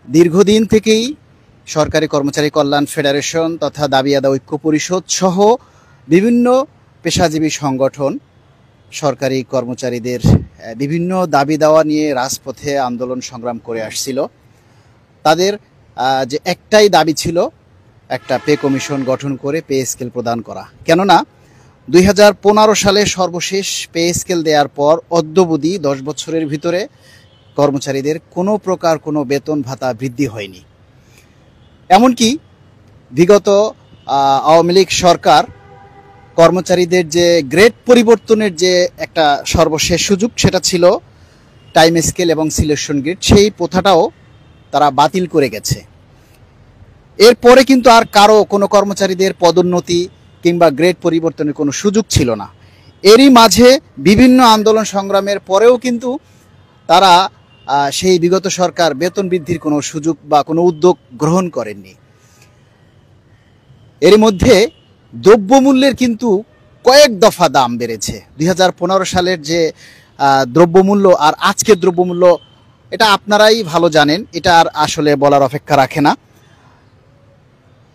দীর্ঘদিন থেকেই সরকারি কর্মচারী কল্যাণ ফেডারেশন তথা দাবি আদায় ঐক্য পরিষদ সহ বিভিন্ন পেশাজীবী সংগঠন সরকারি কর্মচারীদের বিভিন্ন দাবি দাওয়া নিয়ে রাজপথে আন্দোলন সংগ্রাম করে আসছিল। তাদের যে একটাই দাবি ছিল একটা পে কমিশন গঠন করে পে স্কেল প্রদান করা। কেননা 2015 সালে সর্বশেষ পে স্কেল দেওয়ার পর অদ্যাবধি 10 বছরের ভিতরে কর্মচারীদের কোনো প্রকার কোনো বেতন ভাতা বৃদ্ধি হয়নি। এমনকি বিগত আওয়ামী লীগ সরকার কর্মচারীদের যে গ্রেড পরিবর্তনের যে একটা সর্বশেষ সুযোগ সেটা ছিল টাইম স্কেল এবং সিলেকশন গ্রেড, সেই প্রথাটাও তারা বাতিল করে গেছে। এরপরে কিন্তু আর কারো কোনো কর্মচারীদের পদোন্নতি কিংবা গ্রেড পরিবর্তনের কোনো সুযোগ ছিল না। এরই মাঝে বিভিন্ন আন্দোলন সংগ্রামের পরেও কিন্তু তারা সেই বিগত সরকার বেতন বৃদ্ধির কোনো সুযোগ বা কোনো উদ্যোগ গ্রহণ করেননি। এরই মধ্যে দ্রব্যমূল্যের কিন্তু কয়েক দফা দাম বেড়েছে। 2015 সালের যে দ্রব্যমূল্য আর আজকের দ্রব্যমূল্য এটা আপনারাই ভালো জানেন, এটা আর আসলে বলার অপেক্ষা রাখে না।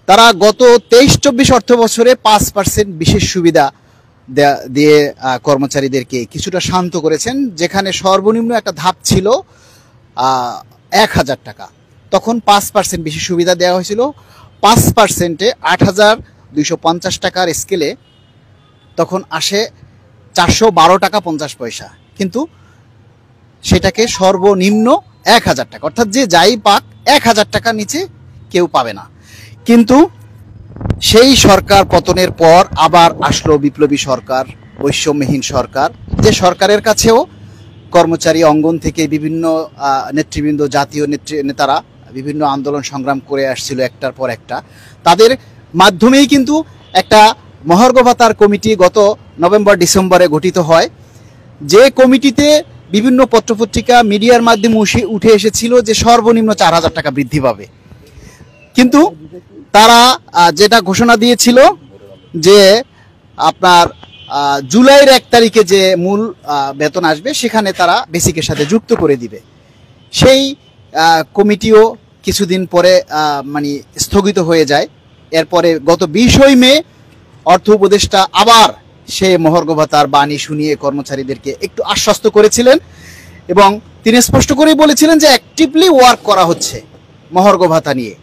তারা গত 23-24 অর্থ বছরে 5% বিশেষ সুবিধা দিয়ে কর্মচারীদেরকে কিছুটা শান্ত করেছেন, যেখানে সর্বনিম্ন একটা ধাপ ছিল 1000 টাকা। তখন 5% বিশেষ সুবিধা দেওয়া হয়েছিল। 5%-এ 8250 টাকার স্কেলে তখন আসে 412 টাকা 50 পয়সা, কিন্তু সেটাকে সর্বনিম্ন 1000 টাকা, অর্থাৎ যে যাই পাক 1000 টাকার নিচে কেউ পাবে না। কিন্তু সেই সরকার পতনের পর আবার আসলো বিপ্লবী সরকার, বৈষম্যহীন সরকার, যে সরকারের কাছেও কর্মচারী অঙ্গন থেকে বিভিন্ন নেতৃবৃন্দ, জাতীয় নেতারা বিভিন্ন আন্দোলন সংগ্রাম করে আসছিল একটার পর একটা। তাদের মাধ্যমেই কিন্তু একটা মহার্ঘ ভাতার কমিটি গত নভেম্বর-ডিসেম্বরে গঠিত হয়, যে কমিটিতে বিভিন্ন পত্রপত্রিকা মিডিয়ার মাধ্যমে উঠে এসেছিল যে সর্বনিম্ন 4000 টাকা বৃদ্ধি পাবে। কিন্তু তারা যেটা ঘোষণা দিয়েছিল যে আপনার জুলাইয়ের 1 তারিখে যে মূল বেতন আসবে সেখানে তারা বেসিকের সাথে যুক্ত করে দিবে। সেই কমিটিও কিছুদিন পরে মানে স্থগিত হয়ে যায়। এরপরে গত 20 মে অর্থ উপদেষ্টা আবার সে মহার্ঘ ভাতার বাণী শুনিয়ে কর্মচারীদেরকে একটু আশ্বস্ত করেছিলেন এবং তিনি স্পষ্ট করেই বলেছিলেন যে অ্যাক্টিভলি ওয়ার্ক করা হচ্ছে মহার্ঘ ভাতা নিয়ে।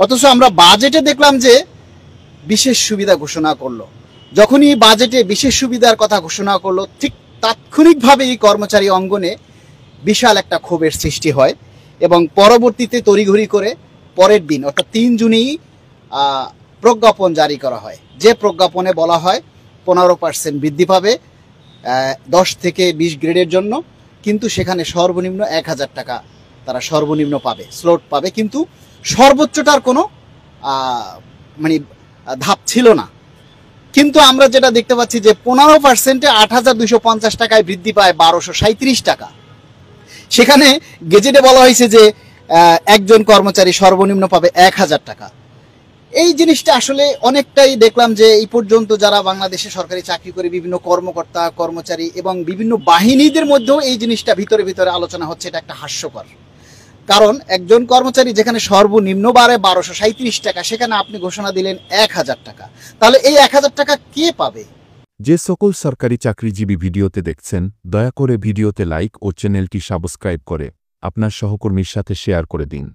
অথচ আমরা বাজেটে দেখলাম যে বিশেষ সুবিধা ঘোষণা করলো। যখনই বাজেটে বিশেষ সুবিধার কথা ঘোষণা করলো, ঠিক তাৎক্ষণিকভাবে এই কর্মচারী অঙ্গনে বিশাল একটা ক্ষোভের সৃষ্টি হয় এবং পরবর্তীতে তড়িঘড়ি করে পরের দিন অর্থাৎ 3 জুনই প্রজ্ঞাপন জারি করা হয়, যে প্রজ্ঞাপনে বলা হয় 15% বৃদ্ধি পাবে 10 থেকে 20 গ্রেডের জন্য, কিন্তু সেখানে সর্বনিম্ন 1000 টাকা তারা সর্বনিম্ন পাবে, স্লট পাবে, কিন্তু সর্বোচ্চটার কোনো মানে ধাপ ছিল না। কিন্তু আমরা যেটা দেখতে পাচ্ছি যে 15%-এ 8250 টাকায় বৃদ্ধি পায় 1237 টাকা। সেখানে গেজেটে বলা হয়েছে যে একজন কর্মচারী সর্বনিম্ন পাবে 1000 টাকা। এই জিনিসটা আসলে অনেকটাই দেখলাম যে এই পর্যন্ত যারা বাংলাদেশে সরকারি চাকরি করে বিভিন্ন কর্মকর্তা কর্মচারী এবং বিভিন্ন বাহিনীদের মধ্যেও এই জিনিসটা ভিতরে ভিতরে আলোচনা হচ্ছে, এটা একটা হাস্যকর। কারণ একজন কর্মচারী যেখানে সর্বনিম্ন বাড়ে 1237 টাকা, সেখানে আপনি ঘোষণা দিলেন 1000 টাকা, তাহলে এই 1000 টাকা কে পাবে? যে সকল সরকারি চাকরিজীবী ভিডিওতে দেখছেন, দয়া করে ভিডিওতে লাইক ও চ্যানেলটি সাবস্ক্রাইব করে আপনার সহকর্মীর সাথে শেয়ার করে দিন।